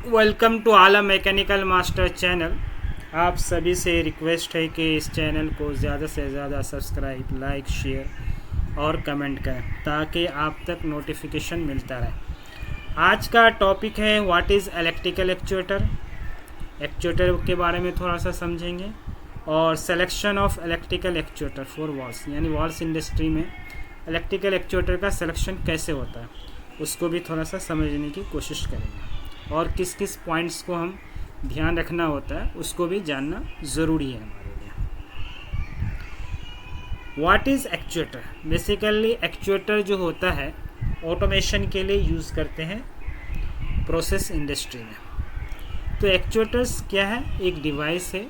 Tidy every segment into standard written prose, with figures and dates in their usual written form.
Welcome to आला mechanical master channel. आप सभी से रिक्वेस्ट है कि इस चैनल को ज़्यादा से ज़्यादा सब्सक्राइब, लाइक, शेयर और कमेंट करें ताकि आप तक नोटिफिकेशन मिलता रहे। आज का टॉपिक है what is electrical actuator. Actuator के बारे में थोड़ा सा समझेंगे और selection of electrical actuator for walls, यानी वॉल्स इंडस्ट्री में इलेक्ट्रिकल एक्चुएटर का सिलेक्शन कैसे होता है उसको भी थोड़ा सा समझने की कोशिश करेंगे और किस किस पॉइंट्स को हम ध्यान रखना होता है उसको भी जानना ज़रूरी है हमारे लिए। What is actuator? Basically actuator जो होता है ऑटोमेशन के लिए यूज़ करते हैं प्रोसेस इंडस्ट्री में। तो एक्चुएटर्स क्या है? एक डिवाइस है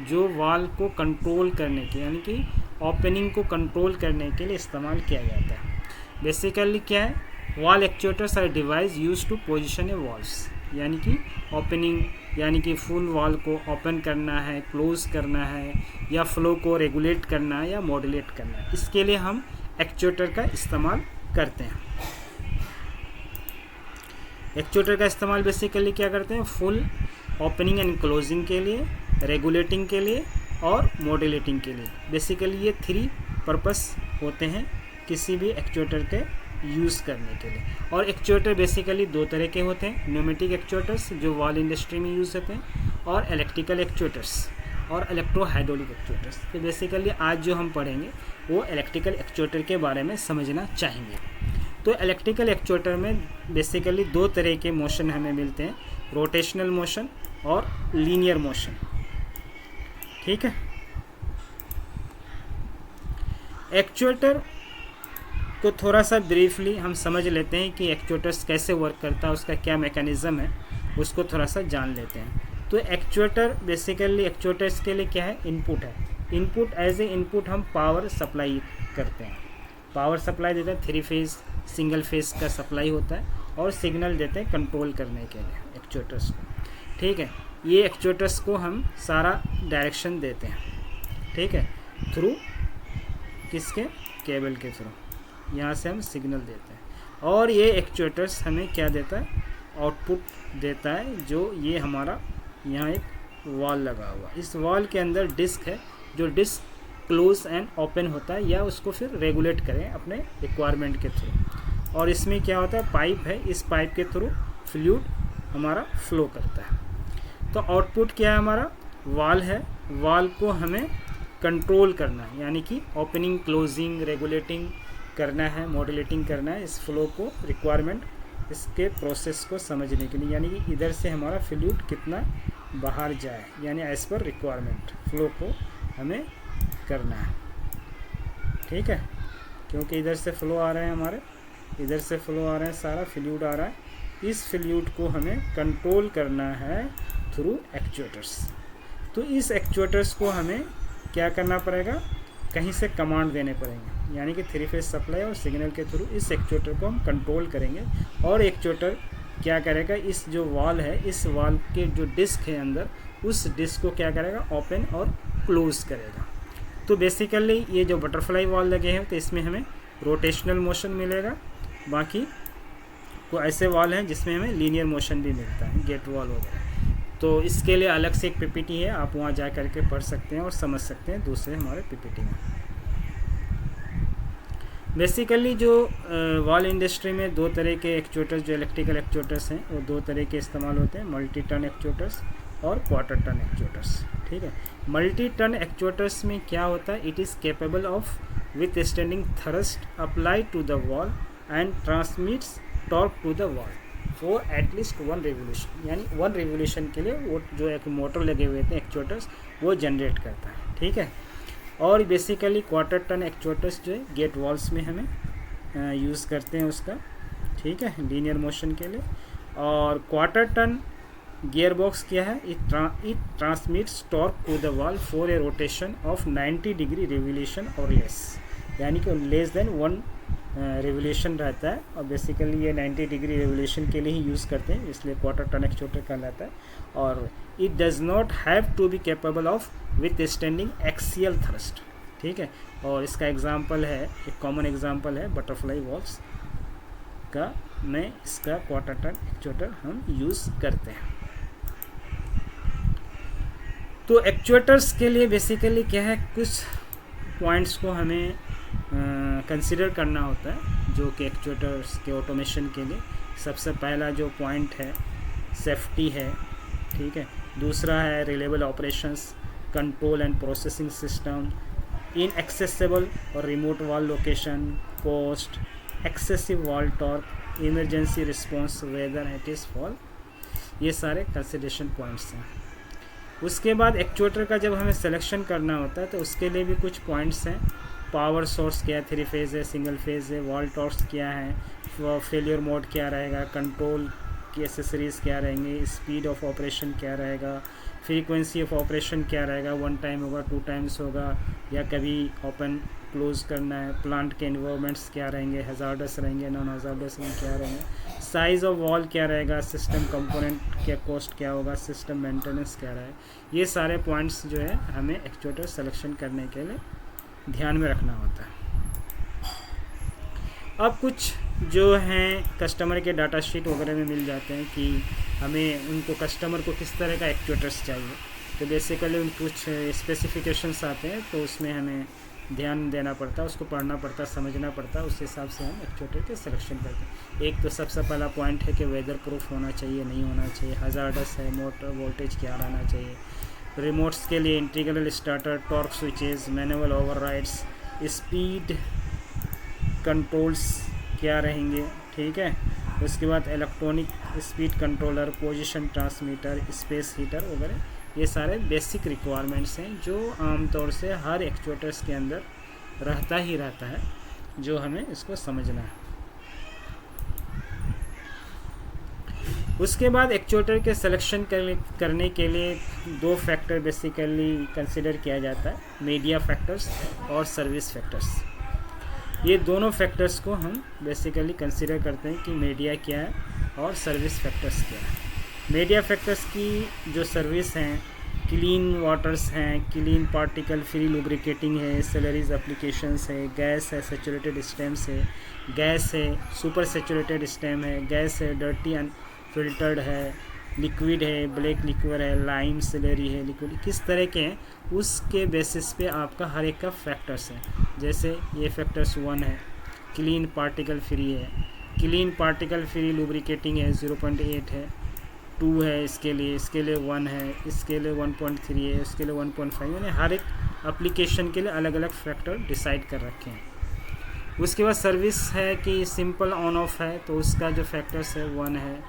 जो वाल्व को कंट्रोल करने के, यानी कि ओपनिंग को कंट्रोल करने के लिए इस्तेमाल किया जाता है। बेसिकली क्या है? Valve actuators are device use to position a valves, यानी कि ओपनिंग, यानी कि फुल वॉल को ओपन करना है, क्लोज करना है, या फ्लो को रेगुलेट करना है या मॉड्यूलेट करना है। इसके लिए हम एक्चुएटर का इस्तेमाल करते हैं। एक्चुएटर का इस्तेमाल बेसिकली क्या करते हैं? फुल ओपनिंग एंड क्लोजिंग के लिए, रेगुलेटिंग के लिए और मॉड्यूलेटिंग के लिए। बेसिकली ये 3 पर्पस होते हैं किसी भी एक्चुएटर के यूज़ करने के लिए। और एक्चुएटर बेसिकली 2 तरह के होते हैं, न्यूमेटिक एक्चुएटर्स जो वॉल इंडस्ट्री में यूज़ होते हैं, और इलेक्ट्रिकल एक्चुएटर्स और इलेक्ट्रो हाइड्रोलिक एक्चुएटर्स। तो बेसिकली आज जो हम पढ़ेंगे वो इलेक्ट्रिकल एक्चुएटर के बारे में समझना चाहेंगे। तो इलेक्ट्रिकल एक्चुएटर में बेसिकली 2 तरह के मोशन हमें मिलते हैं, रोटेशनल मोशन और लीनियर मोशन। ठीक है। एक्चुएटर को थोड़ा सा ब्रीफली हम समझ लेते हैं कि एक्चुएटर्स कैसे वर्क करता है, उसका क्या मैकेनिज़्म है, उसको थोड़ा सा जान लेते हैं। तो एक्चुएटर बेसिकली एक्चुएटर्स के लिए क्या है? इनपुट है। इनपुट एज ए इनपुट हम पावर सप्लाई करते हैं, पावर सप्लाई देते हैं। 3 फेज सिंगल फेज का सप्लाई होता है और सिग्नल देते हैं कंट्रोल करने के लिए एक्चुएटर्स को। ठीक है। ये एक्चुएटर्स को हम सारा डायरेक्शन देते हैं, ठीक है, थ्रू किसके? केबल के थ्रू। यहाँ से हम सिग्नल देते हैं और ये एक्चुएटर्स हमें क्या देता है? आउटपुट देता है। जो ये हमारा यहाँ एक वॉल लगा हुआ, इस वॉल के अंदर डिस्क है, जो डिस्क क्लोज एंड ओपन होता है या उसको फिर रेगुलेट करें अपने रिक्वायरमेंट के थ्रू। और इसमें क्या होता है? पाइप है, इस पाइप के थ्रू फ्लूइड हमारा फ्लो करता है। तो आउटपुट क्या है? हमारा वॉल है, वॉल को हमें कंट्रोल करना है, यानी कि ओपनिंग, क्लोजिंग, रेगुलेटिंग करना है, मॉड्यूलेटिंग करना है इस फ्लो को, रिक्वायरमेंट, इसके प्रोसेस को समझने के लिए, यानी कि इधर से हमारा फ्लूइड कितना बाहर जाए, यानी एज पर रिक्वायरमेंट फ्लो को हमें करना है। ठीक है। क्योंकि इधर से फ्लो आ रहे हैं हमारे, इधर से फ्लो आ रहे हैं, सारा फ्लूइड आ रहा है, इस फ्लूइड को हमें कंट्रोल करना है थ्रू एक्चुएटर्स। तो इस एक्चुएटर्स को हमें क्या करना पड़ेगा? कहीं से कमांड देने पड़ेंगे, यानी कि 3 फेज सप्लाई और सिग्नल के थ्रू इस एक्चुएटर को हम कंट्रोल करेंगे। और एक्चुएटर क्या करेगा? इस जो वॉल है, इस वॉल के जो डिस्क है अंदर, उस डिस्क को क्या करेगा? ओपन और क्लोज करेगा। तो बेसिकली ये जो बटरफ्लाई वॉल लगे हैं तो इसमें हमें रोटेशनल मोशन मिलेगा, बाकी को ऐसे वॉल हैं जिसमें हमें लीनियर मोशन भी मिलता है, गेट वॉल वगैरह। तो इसके लिए अलग से एक पीपीटी है, आप वहाँ जा करके पढ़ सकते हैं और समझ सकते हैं दूसरे हमारे पीपीटी में। बेसिकली जो वॉल इंडस्ट्री में 2 तरह के एक्चुएटर्स, जो इलेक्ट्रिकल एक्चुएटर्स हैं, वो 2 तरह के इस्तेमाल होते हैं, मल्टी टर्न एक्चुएटर्स और क्वार्टर टर्न एक्चुएटर्स। ठीक है। मल्टी टर्न एक्चुएटर्स में क्या होता है? It is capable of withstanding thrust apply to the valve and transmits torque to the valve for at least 1 revolution, यानी 1 रेवोल्यूशन के लिए वो जो एक मोटर लगे हुए थे एक्चुएटर्स वो जनरेट करता है। ठीक है। और बेसिकली क्वार्टर टर्न एक्चुएटर्स जो है गेट वॉल्स में हमें यूज़ करते हैं उसका, ठीक है, लीनियर मोशन के लिए। और क्वार्टर टर्न गियर बॉक्स क्या है? It transmits torque to the valve for a rotation of 90 degree revolution और लेस, यानी कि लेस देन 1 रेवोल्यूशन रहता है। और बेसिकली ये 90 डिग्री रेवोल्यूशन के लिए ही यूज़ करते हैं, इसलिए क्वार्टर टर्न एक्चुएटर कहलाता है। और it does not have to be capable of withstanding axial thrust. ठीक है। और इसका एग्जांपल है, एक कॉमन एग्जांपल है बटरफ्लाई वॉल्व्स का में इसका क्वार्टर टर्न एक्चुएटर हम यूज़ करते हैं। तो एक्चुएटर्स के लिए बेसिकली क्या है, कुछ पॉइंट्स को हमें कंसिडर करना होता है जो कि एक्चुएटर्स के ऑटोमेशन के लिए। सबसे पहला जो पॉइंट है सेफ्टी है, ठीक है। दूसरा है reliable operations, control and processing system, inaccessible और remote wall location, cost, excessive wall torque, emergency response, whether it is fall, ये सारे कंसिडरेशन पॉइंट्स हैं। उसके बाद एक्चुएटर का जब हमें सिलेक्शन करना होता है तो उसके लिए भी कुछ पॉइंट्स हैं। पावर सोर्स क्या है, 3 फेज़ है, सिंगल फेज़ है, वॉल टॉर्क्स क्या है, फेलियर मोड क्या रहेगा, कंट्रोल की एसेसरीज़ क्या रहेंगे, स्पीड ऑफ ऑपरेशन क्या रहेगा, फ्रीक्वेंसी ऑफ ऑपरेशन क्या रहेगा, 1 टाइम होगा, 2 टाइम्स होगा, या कभी ओपन क्लोज करना है, प्लांट के इन्वायरमेंट्स क्या रहेंगे, हजार्डस रहेंगे, नॉन हजार्डस क्या रहेंगे, साइज़ ऑफ वॉल क्या रहेगा, सिस्टम कंपोनेंट क्या कॉस्ट क्या होगा, सिस्टम मेंटेनेंस क्या रहेगा। ये सारे पॉइंट्स जो है हमें एक्चुएटर सिलेक्शन करने के लिए ध्यान में रखना होता है। अब कुछ जो हैं कस्टमर के डाटा शीट वगैरह में मिल जाते हैं कि हमें उनको कस्टमर को किस तरह का एक्चुएटर्स चाहिए। तो बेसिकली उन कुछ स्पेसिफिकेशंस आते हैं तो उसमें हमें ध्यान देना पड़ता है, उसको पढ़ना पड़ता है, समझना पड़ता है, उस हिसाब से हम एक्चुएटर के सिलेक्शन करते हैं। एक तो सबसे पहला पॉइंट है कि वेदर प्रूफ होना चाहिए, नहीं होना चाहिए, हजार्डस है, मोटर वोल्टेज क्या रहना चाहिए, रिमोट्स के लिए integral starter, torque switches, manual overrides, speed controls क्या रहेंगे, ठीक है। उसके बाद electronic speed controller, position transmitter, space heater वगैरह, ये सारे बेसिक रिक्वायरमेंट्स हैं जो आमतौर से हर एक्चुएटर्स के अंदर रहता ही रहता है, जो हमें इसको समझना है। उसके बाद एक्चुएटर के सिलेक्शन करने के लिए 2 फैक्टर बेसिकली कंसिडर किया जाता है, मीडिया फैक्टर्स और सर्विस फैक्टर्स। ये दोनों फैक्टर्स को हम बेसिकली कंसिडर करते हैं कि मीडिया क्या है और सर्विस फैक्टर्स क्या है। मीडिया फैक्टर्स की जो सर्विस हैं, क्लीन वाटर्स हैं, क्लीन पार्टिकल फ्री लुब्रिकेटिंग है, सेलरीज एप्लीकेशंस है, गैस है, सैचुरेटेड स्टेम्स है, गैस है, सुपर सैचुरेटेड स्टेम है, गैस है, डर्टी अनफिल्टर्ड है, लिक्विड है, ब्लैक लिक्विड है, लाइम सेलरी है, लिक्विड किस तरह के हैं उसके बेसिस पे आपका हर एक का फैक्टर्स है। जैसे ये फैक्टर्स 1 है, क्लीन पार्टिकल फ्री है, क्लीन पार्टिकल फ्री लुब्रिकेटिंग है 0.8 है, 2 है इसके लिए 1 है, इसके लिए 1.3 है, इसके लिए 1.5, यानी हर एक एप्लीकेशन के लिए अलग अलग फैक्टर डिसाइड कर रखे हैं। उसके बाद सर्विस है कि सिंपल ऑन ऑफ है तो उसका जो फैक्टर्स है 1 है,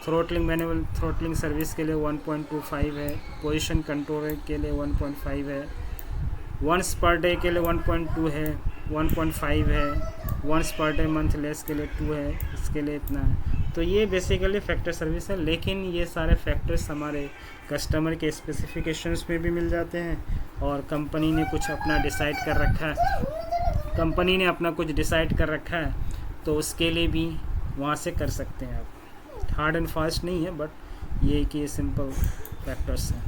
थ्रोटलिंग मैनुअल थ्रोटलिंग सर्विस के लिए 1.25 है, पोजीशन कंट्रोल के लिए 1.5 है, वंस पर डे के लिए 1.2 है, 1.5 है, once per day month less के लिए 2 है, इसके लिए इतना है। तो ये बेसिकली फैक्टर सर्विस है, लेकिन ये सारे फैक्टर्स हमारे कस्टमर के स्पेसिफिकेशंस में भी मिल जाते हैं और कंपनी ने कुछ अपना डिसाइड कर रखा है, तो उसके लिए भी वहाँ से कर सकते हैं आप। हार्ड एंड फास्ट नहीं है, बट ये कि ये सिंपल फैक्टर्स हैं।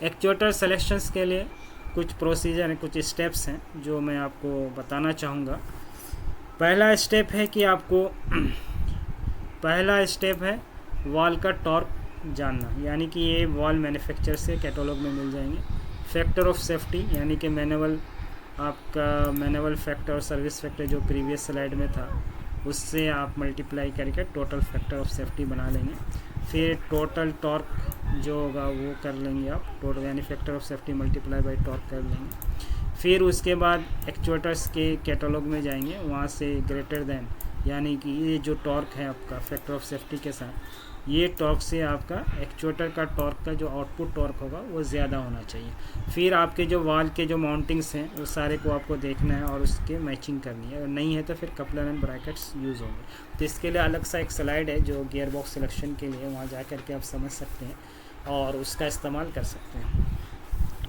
एक्चुएटर सिलेक्शंस के लिए कुछ प्रोसीजर हैं, कुछ स्टेप्स हैं जो मैं आपको बताना चाहूँगा। पहला स्टेप है वॉल का टॉर्क जानना, यानी कि ये वॉल मैन्युफैक्चर से कैटलॉग में मिल जाएंगे। फैक्टर ऑफ सेफ्टी, यानी कि मैनुअल फैक्टर और सर्विस फैक्टर जो प्रीवियस स्लाइड में था उससे आप मल्टीप्लाई करके टोटल फैक्टर ऑफ सेफ्टी बना लेंगे। फिर टोटल टॉर्क जो होगा वो कर लेंगे आप, टोटल यानी factor of safety multiply by torque कर लेंगे। फिर उसके बाद एक्चुएटर्स के कैटलॉग में जाएंगे, वहाँ से ग्रेटर देन, यानी कि ये जो टॉर्क है आपका फैक्टर ऑफ सेफ्टी के साथ, ये टॉर्क से आपका एक्चुएटर का टॉर्क का जो आउटपुट टॉर्क होगा वो ज़्यादा होना चाहिए। फिर आपके जो वाल के जो माउंटिंग्स हैं वो सारे को आपको देखना है और उसके मैचिंग करनी है, अगर नहीं है तो फिर कपलर एंड ब्रैकेट्स यूज़ होंगे। तो इसके लिए अलग सा एक स्लाइड है जो गियर बॉक्स सिलेक्शन के लिए, वहाँ जा कर के आप समझ सकते हैं और उसका इस्तेमाल कर सकते हैं,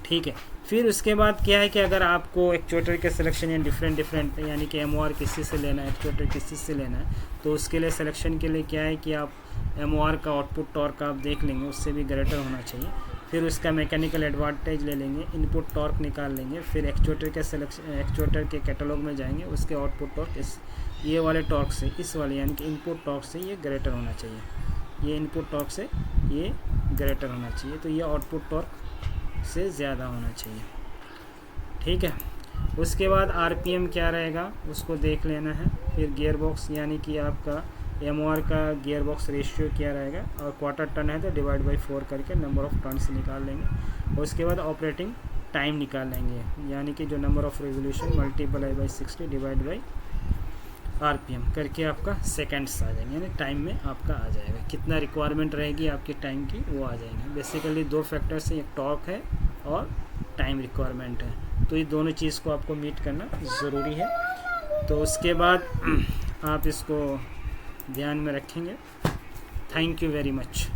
ठीक है। फिर उसके बाद क्या है कि अगर आपको एक्चुएटर के सिलेक्शन या डिफरेंट यानी कि MOR किसी से लेना है, एक्चुएटर किसी से लेना है, तो उसके लिए सिलेक्शन के लिए क्या है कि आप MOR का आउटपुट टॉर्क आप देख लेंगे, उससे भी ग्रेटर होना चाहिए। फिर उसका मैकेनिकल एडवांटेज ले लेंगे, इनपुट टॉर्क निकाल लेंगे, फिर एक्चुएटर के सिलेक्शन, एक्चुएटर के कैटलॉग में जाएंगे, उसके आउटपुट टॉर्क इस ये वाले टॉर्क से, इस वाले यानी कि इनपुट टॉर्क से ये ग्रेटर होना चाहिए, ये इनपुट टॉर्क से ये ग्रेटर होना चाहिए, तो ये आउटपुट टॉर्क से ज़्यादा होना चाहिए। ठीक है, उसके बाद आरपीएम क्या रहेगा उसको देख लेना है। फिर गियर बॉक्स यानी कि आपका एमओआर का गियर बॉक्स रेशियो क्या रहेगा, और क्वार्टर टन है तो डिवाइड बाई 4 करके नंबर ऑफ़ टन्स निकाल लेंगे। और उसके बाद ऑपरेटिंग टाइम निकाल लेंगे, यानी कि जो number of revolution multiply by 60 divide by RPM करके आपका सेकंड्स आ जाएंगे, यानी टाइम में आपका आ जाएगा, कितना रिक्वायरमेंट रहेगी आपकी टाइम की वो आ जाएंगे। बेसिकली दो फैक्टर्स हैं, एक टॉर्क है और टाइम रिक्वायरमेंट है, तो ये दोनों चीज़ को आपको मीट करना ज़रूरी है। तो उसके बाद आप इसको ध्यान में रखेंगे। Thank you very much.